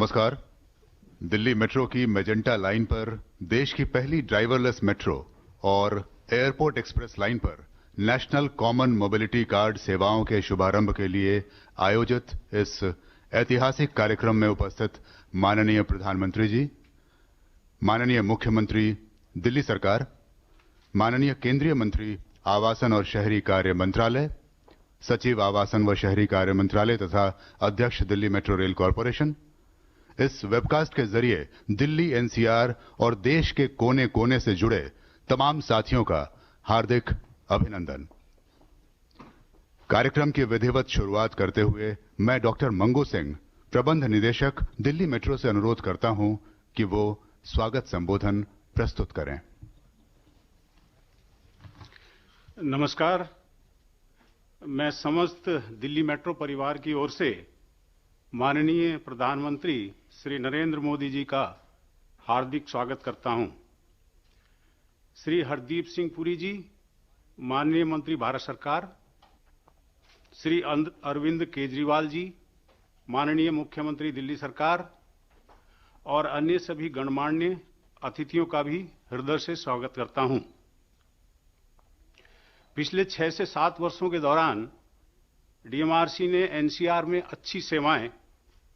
नमस्कार। दिल्ली मेट्रो की magenta line पर देश की पहली ड्राइवरलेस मेट्रो और एयरपोर्ट एक्सप्रेस लाइन पर नेशनल कॉमन मोबिलिटी कार्ड सेवाओं के शुभारंभ के लिए आयोजित इस ऐतिहासिक कार्यक्रम में उपस्थित माननीय प्रधानमंत्री जी, माननीय मुख्यमंत्री दिल्ली सरकार, माननीय केंद्रीय मंत्री आवासन और शहरी कार्य मंत्रालय, सचिव आवासन व शहरी कार्य मंत्रालय तथा अध्यक्ष दिल्ली मेट्रो रेल कॉरपोरेशन, इस वेबकास्ट के जरिए दिल्ली एनसीआर और देश के कोने कोने से जुड़े तमाम साथियों का हार्दिक अभिनंदन। कार्यक्रम की विधिवत शुरुआत करते हुए मैं डॉक्टर मंगू सिंह, प्रबंध निदेशक दिल्ली मेट्रो से अनुरोध करता हूं कि वो स्वागत संबोधन प्रस्तुत करें। नमस्कार। मैं समस्त दिल्ली मेट्रो परिवार की ओर से माननीय प्रधानमंत्री श्री नरेंद्र मोदी जी का हार्दिक स्वागत करता हूं। श्री हरदीप सिंह पुरी जी, माननीय मंत्री भारत सरकार, श्री अरविंद केजरीवाल जी, माननीय मुख्यमंत्री दिल्ली सरकार और अन्य सभी गणमान्य अतिथियों का भी हृदय से स्वागत करता हूं। पिछले 6 से 7 वर्षों के दौरान डीएमआरसी ने एनसीआर में अच्छी सेवाएं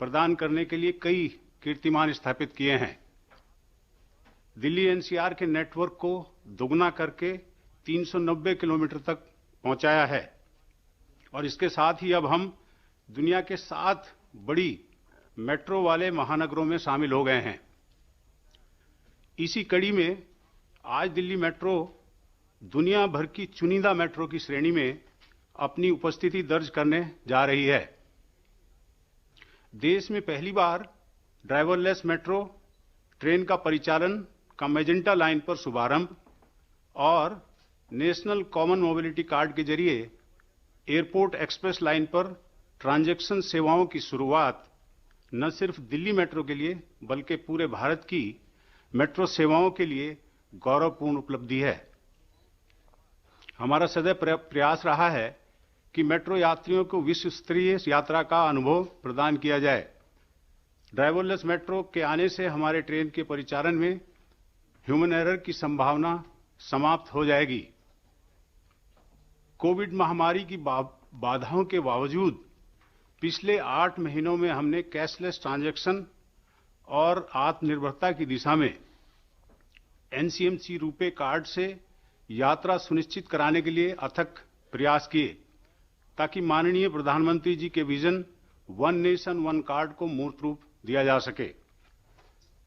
प्रदान करने के लिए कई कीर्तिमान स्थापित किए हैं। दिल्ली एनसीआर के नेटवर्क को दोगुना करके 390 किलोमीटर तक पहुंचाया है और इसके साथ ही अब हम दुनिया के 7 बड़ी मेट्रो वाले महानगरों में शामिल हो गए हैं। इसी कड़ी में आज दिल्ली मेट्रो दुनिया भर की चुनिंदा मेट्रो की श्रेणी में अपनी उपस्थिति दर्ज करने जा रही है। देश में पहली बार ड्राइवरलेस मेट्रो ट्रेन का परिचालन का मेजेंटा लाइन पर शुभारंभ और नेशनल कॉमन मोबिलिटी कार्ड के जरिए एयरपोर्ट एक्सप्रेस लाइन पर ट्रांजैक्शन सेवाओं की शुरुआत न सिर्फ दिल्ली मेट्रो के लिए बल्कि पूरे भारत की मेट्रो सेवाओं के लिए गौरवपूर्ण उपलब्धि है। हमारा सदैव प्रयास रहा है कि मेट्रो यात्रियों को विश्व स्तरीय यात्रा का अनुभव प्रदान किया जाए। ड्राइवरलेस मेट्रो के आने से हमारे ट्रेन के परिचालन में ह्यूमन एरर की संभावना समाप्त हो जाएगी। कोविड महामारी की बाधाओं के बावजूद पिछले 8 महीनों में हमने कैशलेस ट्रांजैक्शन और आत्मनिर्भरता की दिशा में एनसीएमसी रुपे कार्ड से यात्रा सुनिश्चित कराने के लिए अथक प्रयास किए ताकि माननीय प्रधानमंत्री जी के vision one nation one card को मूर्त रूप दिया जा सके।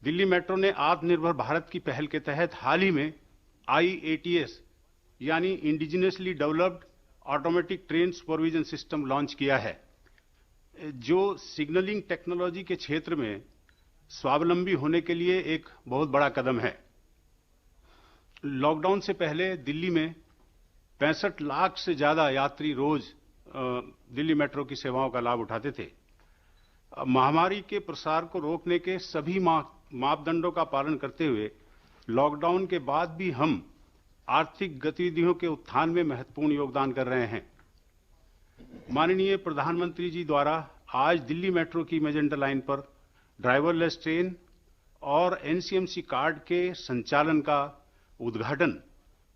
दिल्ली मेट्रो ने आत्मनिर्भर भारत की पहल के तहत हाल ही में IATS यानी indigenously developed automatic train supervision system launch किया है, जो सिग्नलिंग टेक्नोलॉजी के क्षेत्र में स्वावलंबी होने के लिए एक बहुत बड़ा कदम है। लॉकडाउन से पहले दिल्ली में 65 लाख से ज्यादा यात्री रोज दिल्ली मेट्रो की सेवाओं का लाभ उठाते थे। महामारी के प्रसार को रोकने के सभी मापदंडों का पालन करते हुए लॉकडाउन के बाद भी हम आर्थिक गतिविधियों के उत्थान में महत्वपूर्ण योगदान कर रहे हैं। माननीय प्रधानमंत्री जी द्वारा आज दिल्ली मेट्रो की मेजेंटा लाइन पर ड्राइवरलेस ट्रेन और एनसीएमसी कार्ड के संचालन का उद्घाटन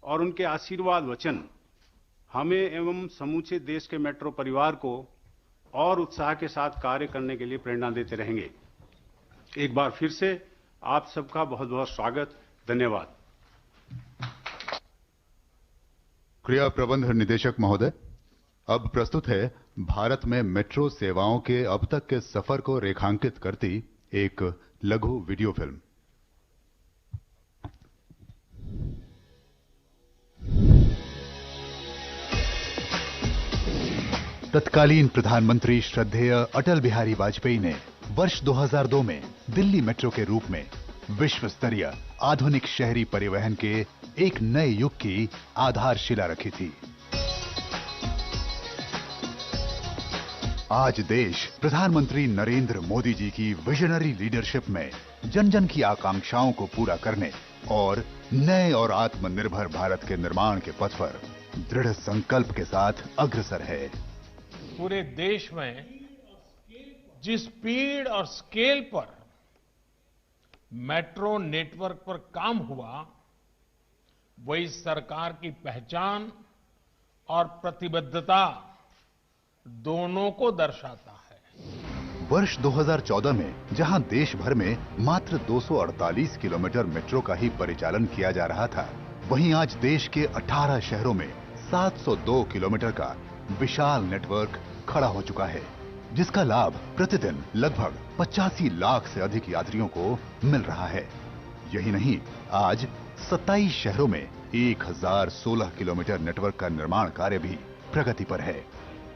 और उनके आशीर्वाद वचन हमें एवं समूचे देश के मेट्रो परिवार को और उत्साह के साथ कार्य करने के लिए प्रेरणा देते रहेंगे। एक बार फिर से आप सबका बहुत बहुत स्वागत। धन्यवाद। क्रिया प्रबंध निदेशक महोदय, अब प्रस्तुत है भारत में मेट्रो सेवाओं के अब तक के सफर को रेखांकित करती एक लघु वीडियो फिल्म। तत्कालीन प्रधानमंत्री श्रद्धेय अटल बिहारी वाजपेयी ने वर्ष 2002 में दिल्ली मेट्रो के रूप में विश्व स्तरीय आधुनिक शहरी परिवहन के एक नए युग की आधारशिला रखी थी। आज देश प्रधानमंत्री नरेंद्र मोदी जी की विजनरी लीडरशिप में जन जन की आकांक्षाओं को पूरा करने और नए और आत्मनिर्भर भारत के निर्माण के पथ पर दृढ़ संकल्प के साथ अग्रसर है। पूरे देश में जिस स्पीड और स्केल पर मेट्रो नेटवर्क पर काम हुआ, वही सरकार की पहचान और प्रतिबद्धता दोनों को दर्शाता है। वर्ष 2014 में जहां देश भर में मात्र 248 किलोमीटर मेट्रो का ही परिचालन किया जा रहा था, वहीं आज देश के 18 शहरों में 702 किलोमीटर का विशाल नेटवर्क खड़ा हो चुका है, जिसका लाभ प्रतिदिन लगभग 85 लाख से अधिक यात्रियों को मिल रहा है। यही नहीं, आज 27 शहरों में 1016 किलोमीटर नेटवर्क का निर्माण कार्य भी प्रगति पर है।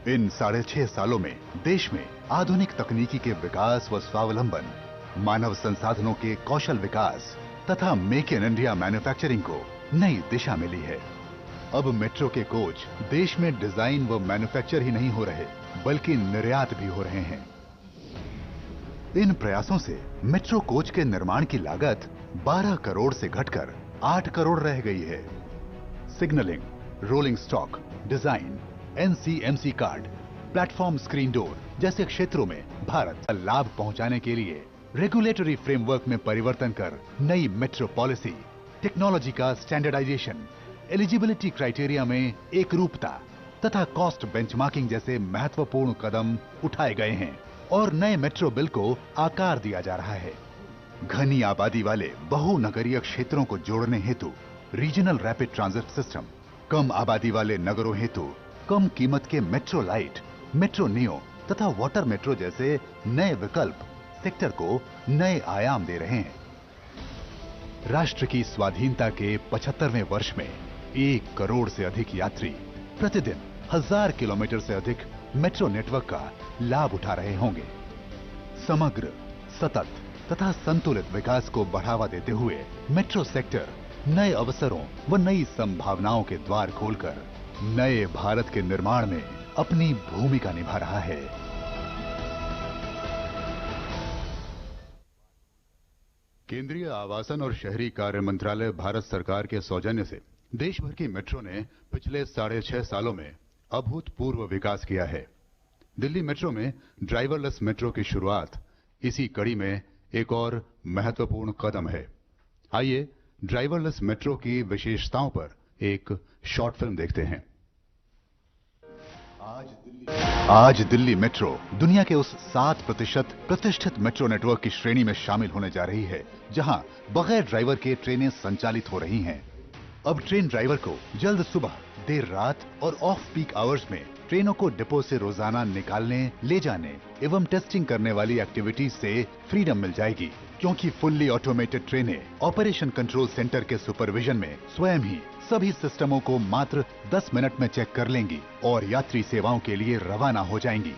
इन 6.5 सालों में देश में आधुनिक तकनीकी के विकास व स्वावलंबन, मानव संसाधनों के कौशल विकास तथा मेक इन इंडिया मैन्युफैक्चरिंग को नई दिशा मिली है। अब मेट्रो के कोच देश में डिजाइन व मैन्युफैक्चर ही नहीं हो रहे, बल्कि निर्यात भी हो रहे हैं। इन प्रयासों से मेट्रो कोच के निर्माण की लागत 12 करोड़ से घटकर 8 करोड़ रह गई है। Signalling, rolling stock, design, NCMC card, platform screen door जैसे क्षेत्रों में भारत का लाभ पहुंचाने के लिए रेगुलेटरी फ्रेमवर्क में परिवर्तन कर नई मेट्रो पॉलिसी, टेक्नोलॉजी का स्टैंडर्डाइजेशन, एलिजिबिलिटी क्राइटेरिया में एकरूपता तथा कॉस्ट बेंचमार्किंग जैसे महत्वपूर्ण कदम उठाए गए हैं और नए मेट्रो बिल को आकार दिया जा रहा है। घनी आबादी वाले बहुनगरीय क्षेत्रों को जोड़ने हेतु रीजनल रैपिड ट्रांजिट सिस्टम, कम आबादी वाले नगरों हेतु कम कीमत के मेट्रो लाइट, मेट्रो नियो तथा वाटर मेट्रो जैसे नए विकल्प सेक्टर को नए आयाम दे रहे हैं। राष्ट्र की स्वाधीनता के 75वें वर्ष में 1 करोड़ से अधिक यात्री प्रतिदिन 1000 किलोमीटर से अधिक मेट्रो नेटवर्क का लाभ उठा रहे होंगे। समग्र, सतत तथा संतुलित विकास को बढ़ावा देते हुए मेट्रो सेक्टर नए अवसरों व नई संभावनाओं के द्वार खोलकर नए भारत के निर्माण में अपनी भूमिका निभा रहा है। केंद्रीय आवासन और शहरी कार्य मंत्रालय भारत सरकार के सौजन्य से देश भर की मेट्रो ने पिछले 6.5 सालों में अभूतपूर्व विकास किया है। दिल्ली मेट्रो में ड्राइवरलेस मेट्रो की शुरुआत इसी कड़ी में एक और महत्वपूर्ण कदम है। आइए ड्राइवरलेस मेट्रो की विशेषताओं पर एक शॉर्ट फिल्म देखते हैं। आज दिल्ली मेट्रो दुनिया के उस 7% प्रतिष्ठित मेट्रो नेटवर्क की श्रेणी में शामिल होने जा रही है, जहां बगैर ड्राइवर के ट्रेनें संचालित हो रही हैं। अब ट्रेन ड्राइवर को जल्द सुबह, देर रात और ऑफ पीक आवर्स में ट्रेनों को डिपो से रोजाना निकालने, ले जाने एवं टेस्टिंग करने वाली एक्टिविटीज से फ्रीडम मिल जाएगी, क्योंकि फुल्ली ऑटोमेटेड ट्रेनें ऑपरेशन कंट्रोल सेंटर के सुपरविजन में स्वयं ही सभी सिस्टमों को मात्र 10 मिनट में चेक कर लेंगी और यात्री सेवाओं के लिए रवाना हो जाएंगी।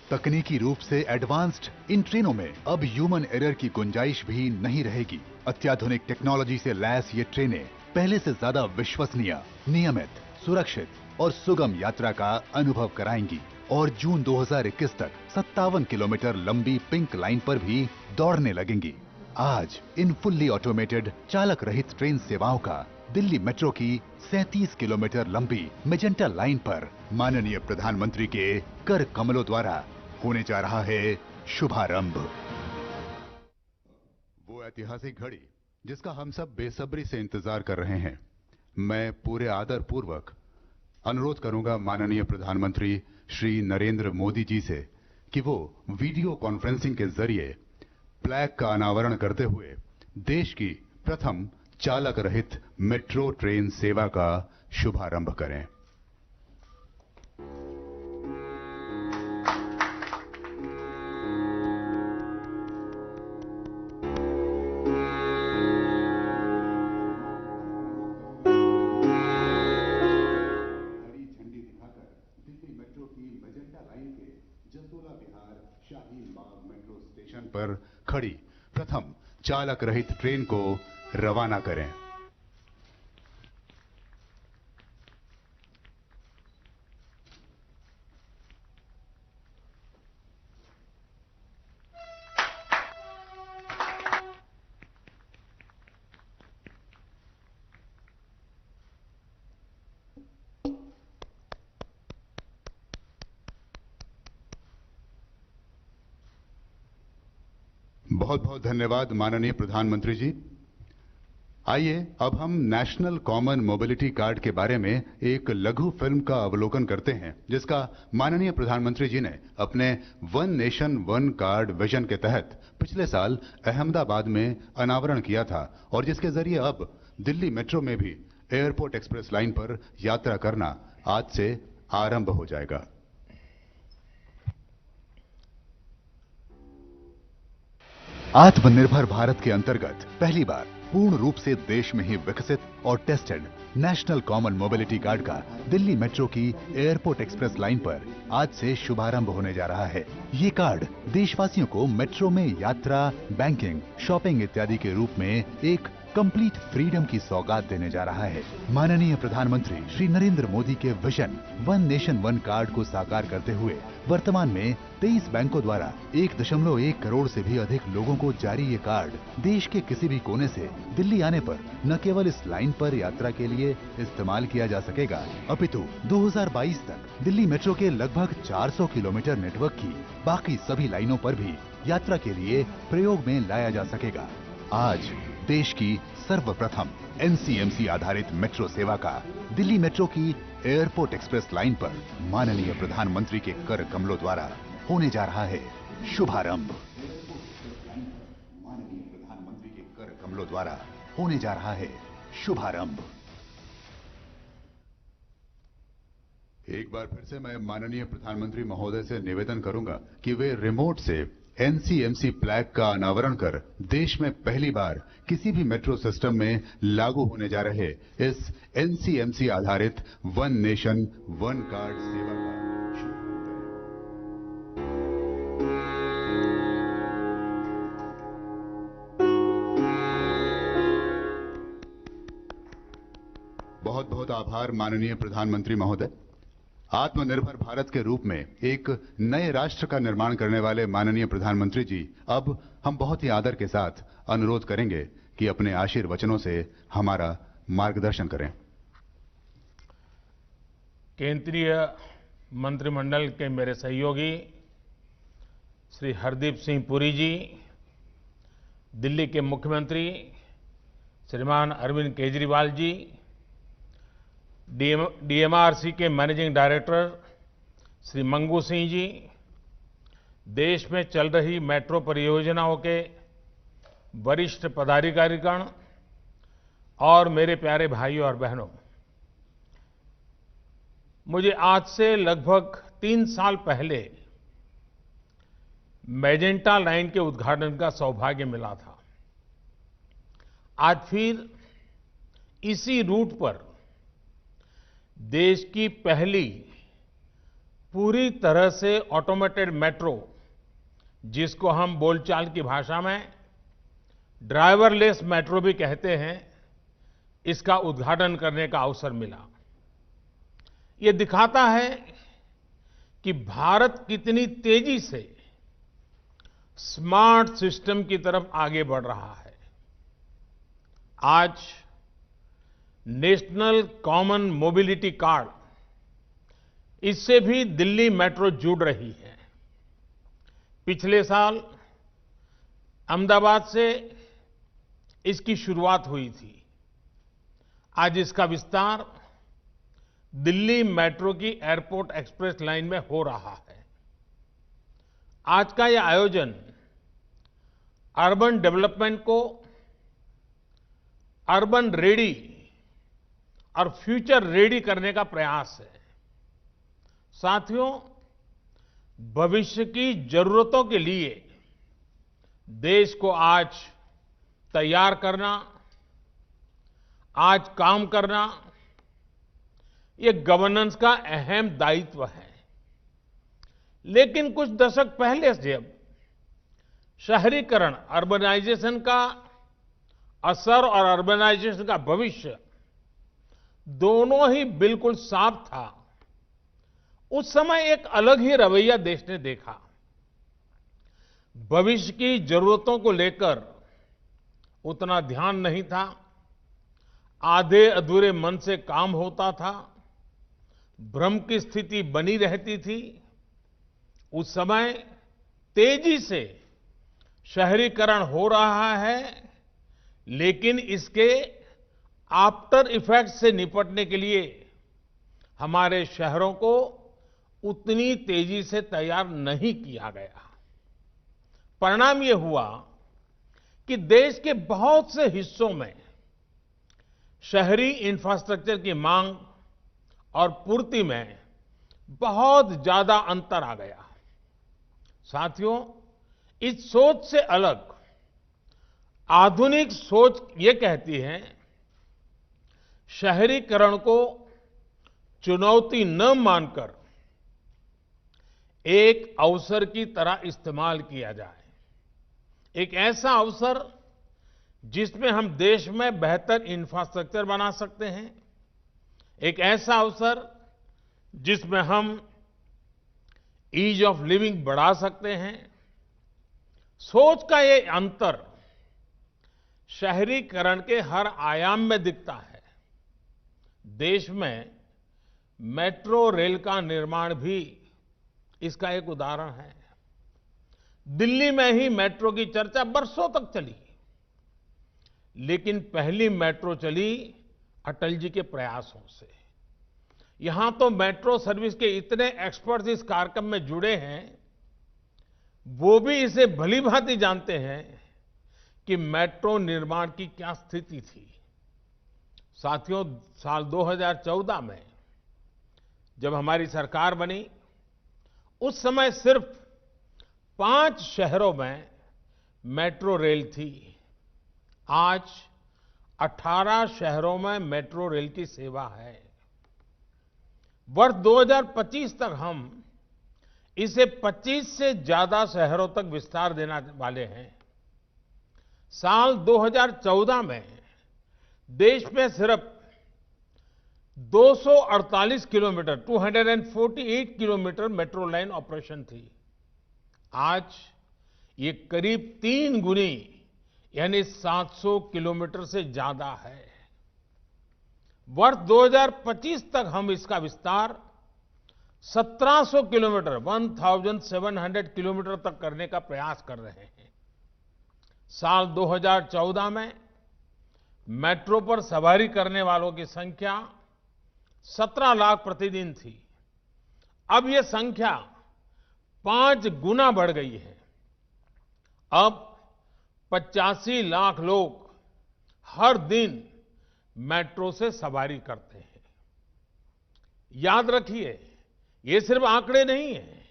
तकनीकी रूप से एडवांस्ड इन ट्रेनों में अब ह्यूमन एरर की गुंजाइश भी नहीं रहेगी। अत्याधुनिक टेक्नोलॉजी से लैस ये ट्रेनें पहले से ज्यादा विश्वसनीय, नियमित, सुरक्षित और सुगम यात्रा का अनुभव कराएंगी और जून 2021 तक 57 किलोमीटर लंबी पिंक लाइन पर भी दौड़ने लगेंगी। आज इन फुल्ली ऑटोमेटेड चालक रहित ट्रेन सेवाओं का दिल्ली मेट्रो की 37 किलोमीटर लंबी मेजेंटा लाइन पर माननीय प्रधानमंत्री के कर कमलों द्वारा होने जा रहा है शुभारंभ। वो ऐतिहासिक घड़ी जिसका हम सब बेसब्री से इंतजार कर रहे हैं। मैं पूरे आदर पूर्वक अनुरोध करूंगा माननीय प्रधानमंत्री श्री नरेंद्र मोदी जी से कि वो वीडियो कॉन्फ्रेंसिंग के जरिए प्लैग का अनावरण करते हुए देश की प्रथम चालक रहित मेट्रो ट्रेन सेवा का शुभारंभ करें। पर खड़ी प्रथम चालक रहित ट्रेन को रवाना करें। बहुत बहुत धन्यवाद माननीय प्रधानमंत्री जी। आइए अब हम नेशनल कॉमन मोबिलिटी कार्ड के बारे में एक लघु फिल्म का अवलोकन करते हैं, जिसका माननीय प्रधानमंत्री जी ने अपने one nation one card vision के तहत पिछले साल अहमदाबाद में अनावरण किया था और जिसके जरिए अब दिल्ली मेट्रो में भी एयरपोर्ट एक्सप्रेस लाइन पर यात्रा करना आज से आरंभ हो जाएगा। आत्मनिर्भर भारत के अंतर्गत पहली बार पूर्ण रूप से देश में ही विकसित और tested national common mobility card का दिल्ली मेट्रो की एयरपोर्ट एक्सप्रेस लाइन पर आज से शुभारंभ होने जा रहा है। ये कार्ड देशवासियों को मेट्रो में यात्रा, बैंकिंग, शॉपिंग इत्यादि के रूप में एक कंप्लीट फ्रीडम की सौगात देने जा रहा है। माननीय प्रधानमंत्री श्री नरेंद्र मोदी के vision one nation one card को साकार करते हुए वर्तमान में 23 बैंकों द्वारा 1.1 करोड़ से भी अधिक लोगों को जारी ये कार्ड देश के किसी भी कोने से दिल्ली आने पर न केवल इस लाइन पर यात्रा के लिए इस्तेमाल किया जा सकेगा, अपितु 2022 तक दिल्ली मेट्रो के लगभग 400 किलोमीटर नेटवर्क की बाकी सभी लाइनों पर भी यात्रा के लिए प्रयोग में लाया जा सकेगा। आज देश की सर्वप्रथम एनसीएमसी आधारित मेट्रो सेवा का दिल्ली मेट्रो की एयरपोर्ट एक्सप्रेस लाइन पर माननीय प्रधानमंत्री के कर कमलों द्वारा होने जा रहा है शुभारंभ। माननीय प्रधानमंत्री के कर कमलों द्वारा होने जा रहा है शुभारंभ। एक बार फिर से मैं माननीय प्रधानमंत्री महोदय से निवेदन करूंगा कि वे रिमोट से एनसीएमसी फ्लैग का अनावरण कर देश में पहली बार किसी भी मेट्रो सिस्टम में लागू होने जा रहे इस एनसीएमसी आधारित वन नेशन वन कार्ड सेवा का शुभारंभ करें। बहुत बहुत आभार माननीय प्रधानमंत्री महोदय। आत्मनिर्भर भारत के रूप में एक नए राष्ट्र का निर्माण करने वाले माननीय प्रधानमंत्री जी, अब हम बहुत ही आदर के साथ अनुरोध करेंगे कि अपने आशीर्वचनों से हमारा मार्गदर्शन करें। केंद्रीय मंत्रिमंडल के मेरे सहयोगी श्री हरदीप सिंह पुरी जी, दिल्ली के मुख्यमंत्री श्रीमान अरविंद केजरीवाल जी, डीएमआरसी के मैनेजिंग डायरेक्टर श्री मंगू सिंह जी, देश में चल रही मेट्रो परियोजनाओं के वरिष्ठ पदाधिकारीगण और मेरे प्यारे भाइयों और बहनों, मुझे आज से लगभग 3 साल पहले मैजेंटा लाइन के उद्घाटन का सौभाग्य मिला था। आज फिर इसी रूट पर देश की पहली पूरी तरह से ऑटोमेटेड मेट्रो, जिसको हम बोलचाल की भाषा में ड्राइवरलेस मेट्रो भी कहते हैं, इसका उद्घाटन करने का अवसर मिला। ये दिखाता है कि भारत कितनी तेजी से स्मार्ट सिस्टम की तरफ आगे बढ़ रहा है। आज नेशनल कॉमन मोबिलिटी कार्ड, इससे भी दिल्ली मेट्रो जुड़ रही है। पिछले साल अहमदाबाद से इसकी शुरुआत हुई थी। आज इसका विस्तार दिल्ली मेट्रो की एयरपोर्ट एक्सप्रेस लाइन में हो रहा है। आज का यह आयोजन अर्बन डेवलपमेंट को अर्बन रेडी और फ्यूचर रेडी करने का प्रयास है। साथियों, भविष्य की जरूरतों के लिए देश को आज तैयार करना, आज काम करना, ये गवर्नेंस का अहम दायित्व है। लेकिन कुछ दशक पहले जब शहरीकरण, अर्बनाइजेशन का असर और अर्बनाइजेशन का भविष्य दोनों ही बिल्कुल साफ था, उस समय एक अलग ही रवैया देश ने देखा। भविष्य की जरूरतों को लेकर उतना ध्यान नहीं था, आधे अधूरे मन से काम होता था, भ्रम की स्थिति बनी रहती थी। उस समय तेजी से शहरीकरण हो रहा है, लेकिन इसके आफ्टर इफेक्ट्स से निपटने के लिए हमारे शहरों को उतनी तेजी से तैयार नहीं किया गया। परिणाम ये हुआ कि देश के बहुत से हिस्सों में शहरी इंफ्रास्ट्रक्चर की मांग और पूर्ति में बहुत ज्यादा अंतर आ गया। साथियों, इस सोच से अलग आधुनिक सोच ये कहती है, शहरीकरण को चुनौती न मानकर एक अवसर की तरह इस्तेमाल किया जाए। एक ऐसा अवसर जिसमें हम देश में बेहतर इंफ्रास्ट्रक्चर बना सकते हैं, एक ऐसा अवसर जिसमें हम ईज ऑफ लिविंग बढ़ा सकते हैं। सोच का ये अंतर शहरीकरण के हर आयाम में दिखता है। देश में मेट्रो रेल का निर्माण भी इसका एक उदाहरण है। दिल्ली में ही मेट्रो की चर्चा बरसों तक चली, लेकिन पहली मेट्रो चली अटल जी के प्रयासों से। यहां तो मेट्रो सर्विस के इतने एक्सपर्ट्स इस कार्यक्रम में जुड़े हैं, वो भी इसे भली भांति जानते हैं कि मेट्रो निर्माण की क्या स्थिति थी। साथियों, साल 2014 में जब हमारी सरकार बनी, उस समय सिर्फ 5 शहरों में मेट्रो रेल थी। आज 18 शहरों में मेट्रो रेल की सेवा है। वर्ष 2025 तक हम इसे 25 से ज्यादा शहरों तक विस्तार देने वाले हैं। साल 2014 में देश में सिर्फ 248 kilometre 248 kilometre metro line operation थी। आज ये करीब 3 गुनी यानी 700 किलोमीटर से ज्यादा है। वर्ष 2025 तक हम इसका विस्तार 1700 किलोमीटर 1700 किलोमीटर तक करने का प्रयास कर रहे हैं। साल 2014 में मेट्रो पर सवारी करने वालों की संख्या 17 लाख प्रतिदिन थी। अब यह संख्या 5 गुना बढ़ गई है। अब 85 लाख लोग हर दिन मेट्रो से सवारी करते हैं। याद रखिए, ये सिर्फ आंकड़े नहीं हैं,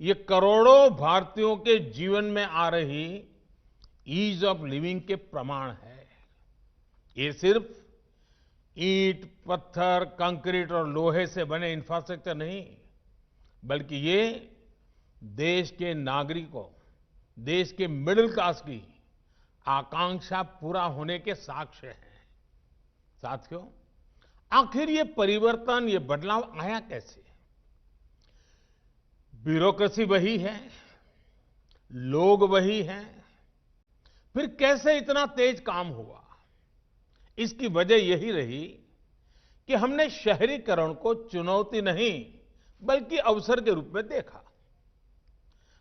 ये करोड़ों भारतीयों के जीवन में आ रही ईज ऑफ लिविंग के प्रमाण है। ये सिर्फ ईंट, पत्थर, कंक्रीट और लोहे से बने इंफ्रास्ट्रक्चर नहीं, बल्कि ये देश के नागरिकों, देश के मिडिल क्लास की आकांक्षा पूरा होने के साक्ष्य हैं। साथियों, आखिर ये परिवर्तन, ये बदलाव आया कैसे? ब्यूरोक्रेसी वही है, लोग वही हैं, फिर कैसे इतना तेज काम हुआ? इसकी वजह यही रही कि हमने शहरीकरण को चुनौती नहीं बल्कि अवसर के रूप में देखा।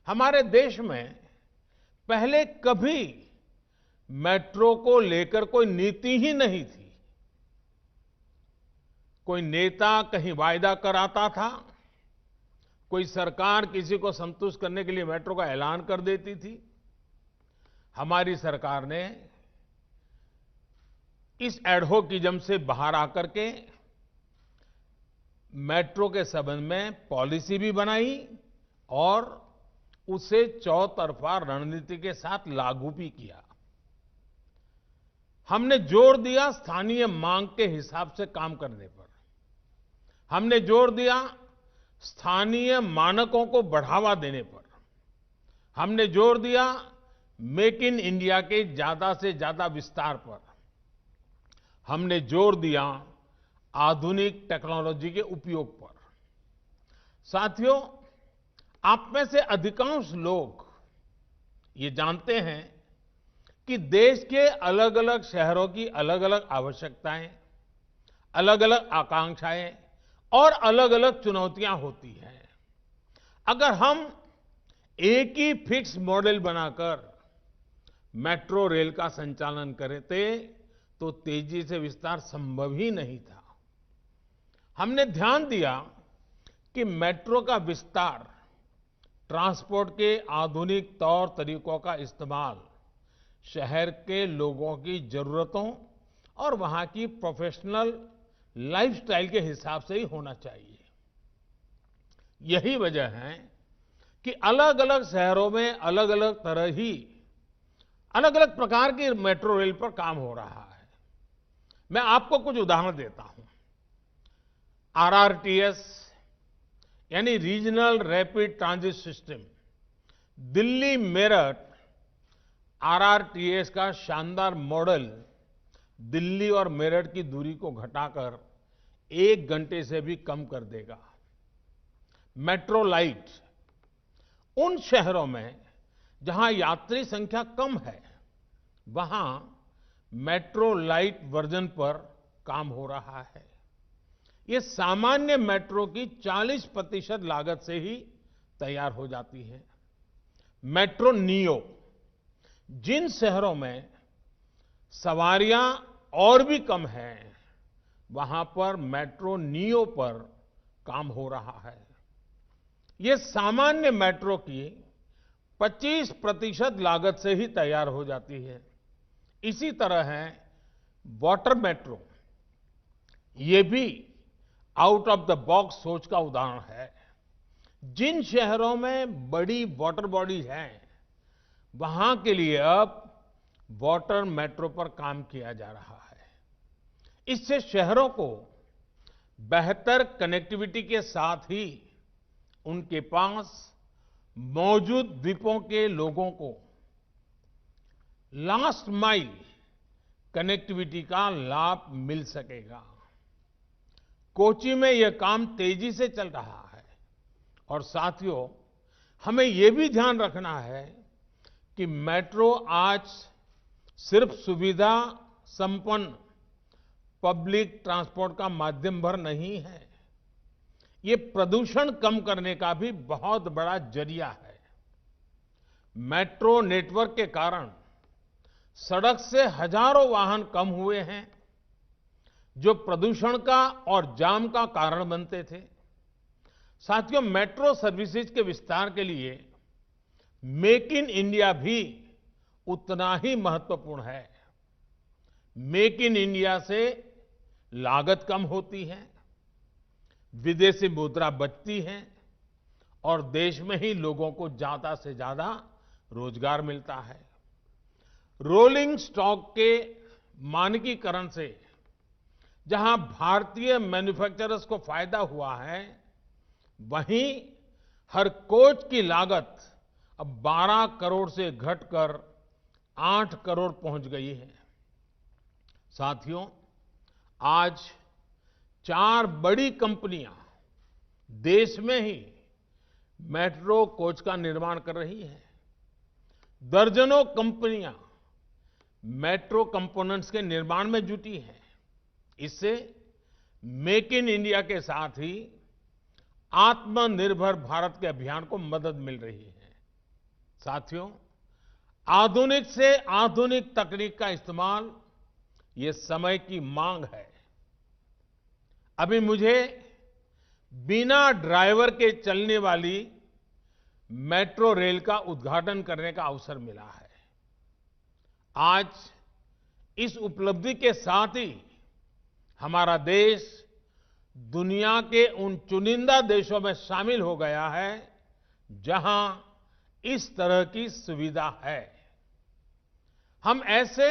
हमारे देश में पहले कभी मेट्रो को लेकर कोई नीति ही नहीं थी। कोई नेता कहीं वायदा कराता था, कोई सरकार किसी को संतुष्ट करने के लिए मेट्रो का ऐलान कर देती थी। हमारी सरकार ने इस एडहोकिज्म से बाहर आकर के मेट्रो के संबंध में पॉलिसी भी बनाई और उसे चौतरफा रणनीति के साथ लागू भी किया। हमने जोर दिया स्थानीय मांग के हिसाब से काम करने पर। हमने जोर दिया स्थानीय मानकों को बढ़ावा देने पर। हमने जोर दिया मेक इन इंडिया के ज्यादा से ज्यादा विस्तार पर। हमने जोर दिया आधुनिक टेक्नोलॉजी के उपयोग पर। साथियों, आप में से अधिकांश लोग ये जानते हैं कि देश के अलग अलग शहरों की अलग अलग आवश्यकताएं, अलग अलग आकांक्षाएं और अलग अलग चुनौतियां होती हैं। अगर हम एक ही फिक्स मॉडल बनाकर मेट्रो रेल का संचालन करते तो तेजी से विस्तार संभव ही नहीं था। हमने ध्यान दिया कि मेट्रो का विस्तार, ट्रांसपोर्ट के आधुनिक तौर तरीकों का इस्तेमाल शहर के लोगों की जरूरतों और वहां की प्रोफेशनल लाइफस्टाइल के हिसाब से ही होना चाहिए। यही वजह है कि अलग अलग शहरों में अलग अलग प्रकार की मेट्रो रेल पर काम हो रहा है। मैं आपको कुछ उदाहरण देता हूं। आरआरटीएस यानी regional rapid transit system, Delhi Meerut RRTS का शानदार मॉडल दिल्ली और मेरठ की दूरी को घटाकर 1 घंटे से भी कम कर देगा। मेट्रो लाइट उन शहरों में जहां यात्री संख्या कम है, वहां मेट्रो लाइट वर्जन पर काम हो रहा है। ये सामान्य मेट्रो की 40% लागत से ही तैयार हो जाती है। मेट्रो नियो, जिन शहरों में सवारियां और भी कम हैं, वहां पर मेट्रो नियो पर काम हो रहा है। ये सामान्य मेट्रो की 25% लागत से ही तैयार हो जाती है। इसी तरह है वाटर मेट्रो, ये भी आउट ऑफ द बॉक्स सोच का उदाहरण है। जिन शहरों में बड़ी वाटर बॉडी हैं, वहां के लिए अब वाटर मेट्रो पर काम किया जा रहा है। इससे शहरों को बेहतर कनेक्टिविटी के साथ ही उनके पास मौजूद द्वीपों के लोगों को लास्ट माइल कनेक्टिविटी का लाभ मिल सकेगा। कोच्चि में यह काम तेजी से चल रहा है और साथियों, हमें यह भी ध्यान रखना है कि मेट्रो आज सिर्फ सुविधा संपन्न पब्लिक ट्रांसपोर्ट का माध्यम भर नहीं है, ये प्रदूषण कम करने का भी बहुत बड़ा जरिया है। मेट्रो नेटवर्क के कारण सड़क से हजारों वाहन कम हुए हैं, जो प्रदूषण का और जाम का कारण बनते थे। साथियों, मेट्रो सर्विसेज के विस्तार के लिए मेक इन इंडिया भी उतना ही महत्वपूर्ण है। मेक इन इंडिया से लागत कम होती है, विदेशी मुद्रा बचती है और देश में ही लोगों को ज्यादा से ज्यादा रोजगार मिलता है। रोलिंग स्टॉक के मानकीकरण से जहां भारतीय मैन्युफैक्चरर्स को फायदा हुआ है, वहीं हर कोच की लागत अब 12 करोड़ से घटकर 8 करोड़ पहुंच गई है। साथियों, आज 4 बड़ी कंपनियां देश में ही मेट्रो कोच का निर्माण कर रही हैं। दर्जनों कंपनियां मेट्रो कंपोनेंट्स के निर्माण में जुटी हैं। इससे मेक इन इंडिया के साथ ही आत्मनिर्भर भारत के अभियान को मदद मिल रही है। साथियों, आधुनिक से आधुनिक तकनीक का इस्तेमाल ये समय की मांग है। अभी मुझे बिना ड्राइवर के चलने वाली मेट्रो रेल का उद्घाटन करने का अवसर मिला है। आज इस उपलब्धि के साथ ही हमारा देश दुनिया के उन चुनिंदा देशों में शामिल हो गया है जहां इस तरह की सुविधा है। हम ऐसे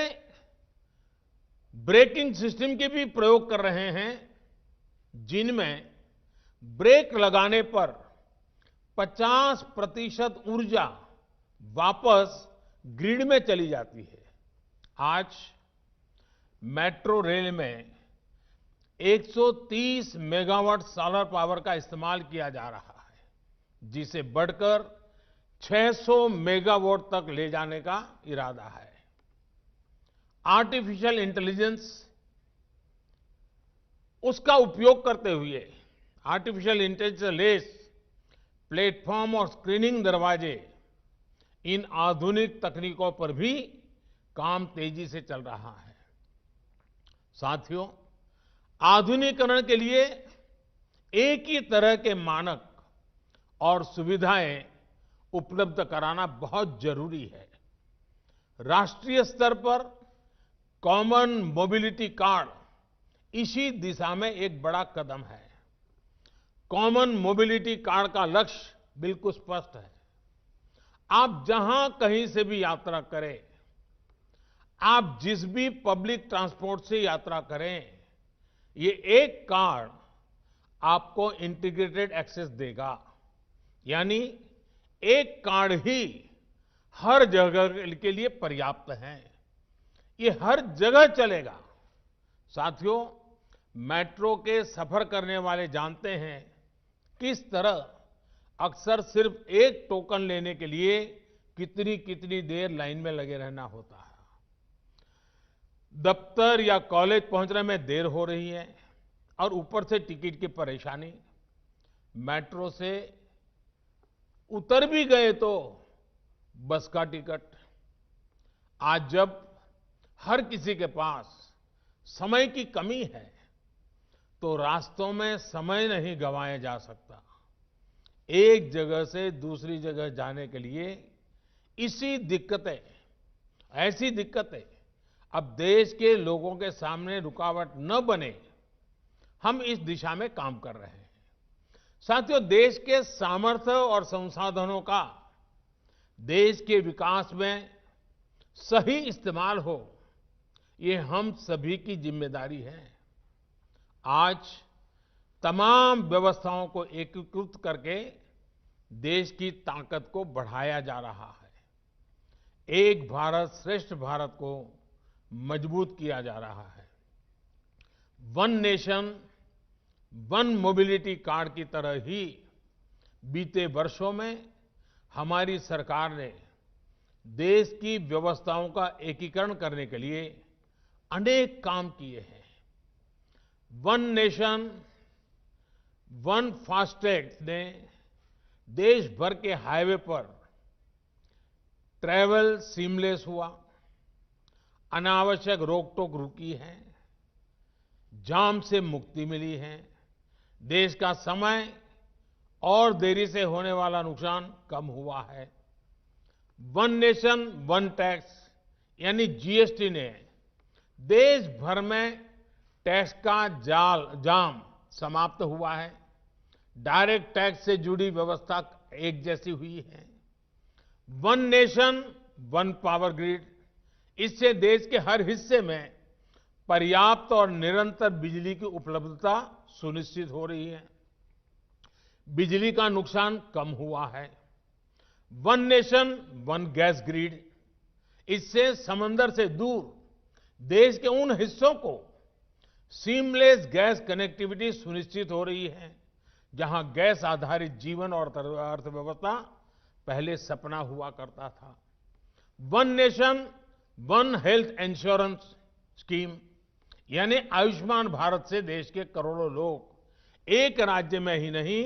ब्रेकिंग सिस्टम के भी प्रयोग कर रहे हैं जिनमें ब्रेक लगाने पर 50% ऊर्जा वापस ग्रिड में चली जाती है। आज मेट्रो रेल में 130 मेगावाट सोलर पावर का इस्तेमाल किया जा रहा है, जिसे बढ़कर 600 मेगावाट तक ले जाने का इरादा है। आर्टिफिशियल इंटेलिजेंस उसका उपयोग करते हुए आर्टिफिशियल इंटेलिजेंस लेस प्लेटफॉर्म और स्क्रीनिंग दरवाजे, इन आधुनिक तकनीकों पर भी काम तेजी से चल रहा है। साथियों, आधुनिकीकरण के लिए एक ही तरह के मानक और सुविधाएं उपलब्ध कराना बहुत जरूरी है। राष्ट्रीय स्तर पर कॉमन मोबिलिटी कार्ड इसी दिशा में एक बड़ा कदम है। कॉमन मोबिलिटी कार्ड का लक्ष्य बिल्कुल स्पष्ट है। आप जहां कहीं से भी यात्रा करें, आप जिस भी पब्लिक ट्रांसपोर्ट से यात्रा करें, ये एक कार्ड आपको इंटीग्रेटेड एक्सेस देगा। यानी एक कार्ड ही हर जगह के लिए पर्याप्त है। ये हर जगह चलेगा। साथियों, मेट्रो के सफर करने वाले जानते हैं किस तरह अक्सर सिर्फ एक टोकन लेने के लिए कितनी कितनी देर लाइन में लगे रहना होता है। दफ्तर या कॉलेज पहुंचने में देर हो रही है और ऊपर से टिकट की परेशानी। मेट्रो से उतर भी गए तो बस का टिकट। आज जब हर किसी के पास समय की कमी है तो रास्तों में समय नहीं गंवाया जा सकता। एक जगह से दूसरी जगह जाने के लिए ऐसी दिक्कतें अब देश के लोगों के सामने रुकावट न बने, हम इस दिशा में काम कर रहे हैं। साथियों, देश के सामर्थ्य और संसाधनों का देश के विकास में सही इस्तेमाल हो, ये हम सभी की जिम्मेदारी है। आज तमाम व्यवस्थाओं को एकीकृत करके देश की ताकत को बढ़ाया जा रहा है। एक भारत श्रेष्ठ भारत को मजबूत किया जा रहा है। One nation one mobility card की तरह ही बीते वर्षों में हमारी सरकार ने देश की व्यवस्थाओं का एकीकरण करने के लिए अनेक काम किए हैं। वन नेशन वन फास्टैग ने देश भर के हाईवे पर ट्रैवल सीमलेस हुआ, अनावश्यक रोक-टोक रुकी है, जाम से मुक्ति मिली है, देश का समय और देरी से होने वाला नुकसान कम हुआ है। वन नेशन वन टैक्स यानी जीएसटी ने देश भर में टैक्स का जाम समाप्त हुआ है। डायरेक्ट टैक्स से जुड़ी व्यवस्था एक जैसी हुई है। One nation one power grid, इससे देश के हर हिस्से में पर्याप्त और निरंतर बिजली की उपलब्धता सुनिश्चित हो रही है। बिजली का नुकसान कम हुआ है। One nation one gas grid, इससे समंदर से दूर देश के उन हिस्सों को सीमलेस गैस कनेक्टिविटी सुनिश्चित हो रही है जहां गैस आधारित जीवन और अर्थव्यवस्था पहले सपना हुआ करता था। One nation one health insurance scheme यानी आयुष्मान भारत से देश के करोड़ों लोग एक राज्य में ही नहीं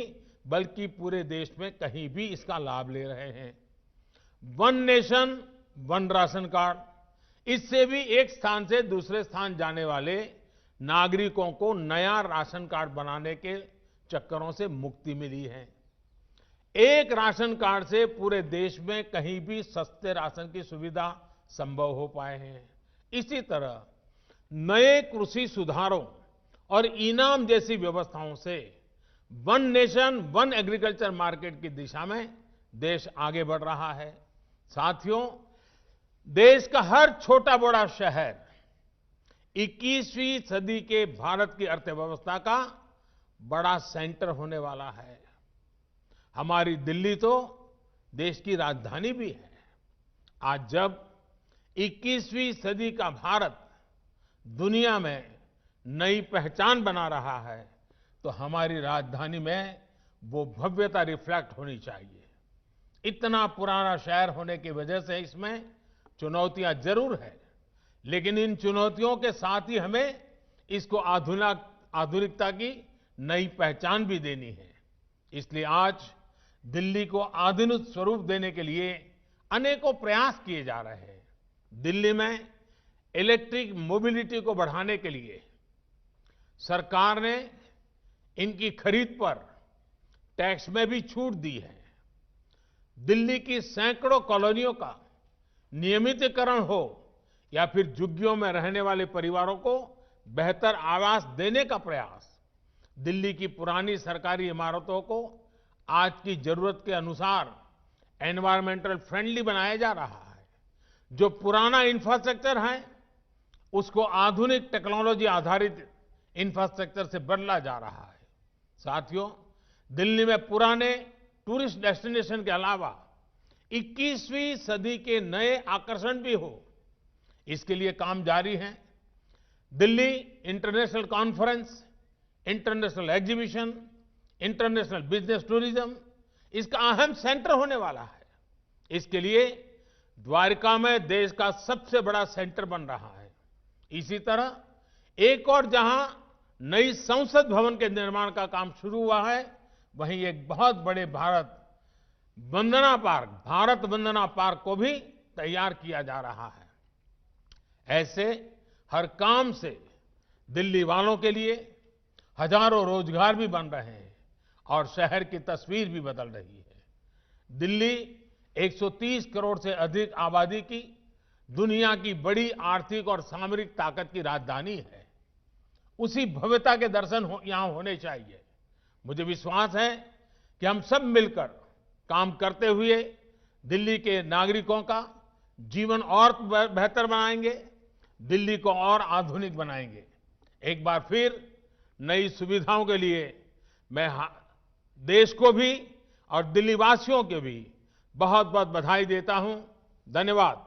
बल्कि पूरे देश में कहीं भी इसका लाभ ले रहे हैं। One nation one ration card, इससे भी एक स्थान से दूसरे स्थान जाने वाले नागरिकों को नया राशन कार्ड बनाने के चक्करों से मुक्ति मिली है। एक राशन कार्ड से पूरे देश में कहीं भी सस्ते राशन की सुविधा संभव हो पाए हैं। इसी तरह नए कृषि सुधारों और इनाम जैसी व्यवस्थाओं से one nation one agriculture market की दिशा में देश आगे बढ़ रहा है। साथियों, देश का हर छोटा बड़ा शहर 21वीं सदी के भारत की अर्थव्यवस्था का बड़ा सेंटर होने वाला है। हमारी दिल्ली तो देश की राजधानी भी है। आज जब 21वीं सदी का भारत दुनिया में नई पहचान बना रहा है तो हमारी राजधानी में वो भव्यता रिफ्लेक्ट होनी चाहिए। इतना पुराना शहर होने की वजह से इसमें चुनौतियां जरूर है, लेकिन इन चुनौतियों के साथ ही हमें इसको आधुनिकता की नई पहचान भी देनी है। इसलिए आज दिल्ली को आधुनिक स्वरूप देने के लिए अनेकों प्रयास किए जा रहे हैं। दिल्ली में इलेक्ट्रिक मोबिलिटी को बढ़ाने के लिए सरकार ने इनकी खरीद पर टैक्स में भी छूट दी है। दिल्ली की सैकड़ों कॉलोनियों का नियमितीकरण हो या फिर झुग्गियों में रहने वाले परिवारों को बेहतर आवास देने का प्रयास, दिल्ली की पुरानी सरकारी इमारतों को आज की जरूरत के अनुसार एनवायरमेंटल फ्रेंडली बनाया जा रहा है। जो पुराना इंफ्रास्ट्रक्चर है उसको आधुनिक टेक्नोलॉजी आधारित इंफ्रास्ट्रक्चर से बदला जा रहा है। साथियों, दिल्ली में पुराने टूरिस्ट डेस्टिनेशन के अलावा 21वीं सदी के नए आकर्षण भी हो, इसके लिए काम जारी है। Delhi international conference, international exhibition, international business tourism इसका अहम सेंटर होने वाला है। इसके लिए द्वारका में देश का सबसे बड़ा सेंटर बन रहा है। इसी तरह एक और जहां नई संसद भवन के निर्माण का काम शुरू हुआ है, वहीं एक बहुत बड़े भारत वंदना पार्क को भी तैयार किया जा रहा है। ऐसे हर काम से दिल्ली वालों के लिए हजारों रोजगार भी बन रहे हैं और शहर की तस्वीर भी बदल रही है। दिल्ली 130 करोड़ से अधिक आबादी की दुनिया की बड़ी आर्थिक और सामरिक ताकत की राजधानी है। उसी भव्यता के दर्शन यहां होने चाहिए। मुझे विश्वास है कि हम सब मिलकर काम करते हुए दिल्ली के नागरिकों का जीवन और बेहतर बनाएंगे, दिल्ली को और आधुनिक बनाएंगे। एक बार फिर नई सुविधाओं के लिए मैं देश को भी और दिल्ली वासियों को भी बहुत बहुत बधाई देता हूं। धन्यवाद।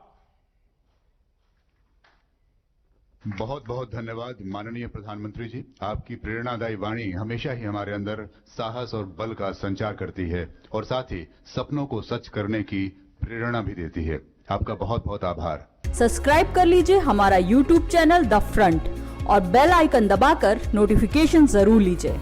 बहुत बहुत धन्यवाद माननीय प्रधानमंत्री जी। आपकी प्रेरणादायी वाणी हमेशा ही हमारे अंदर साहस और बल का संचार करती है और साथ ही सपनों को सच करने की प्रेरणा भी देती है। आपका बहुत बहुत आभार। सब्सक्राइब कर लीजिए हमारा YouTube चैनल द फ्रंट और बेल आइकन दबाकर नोटिफिकेशन जरूर लीजिए।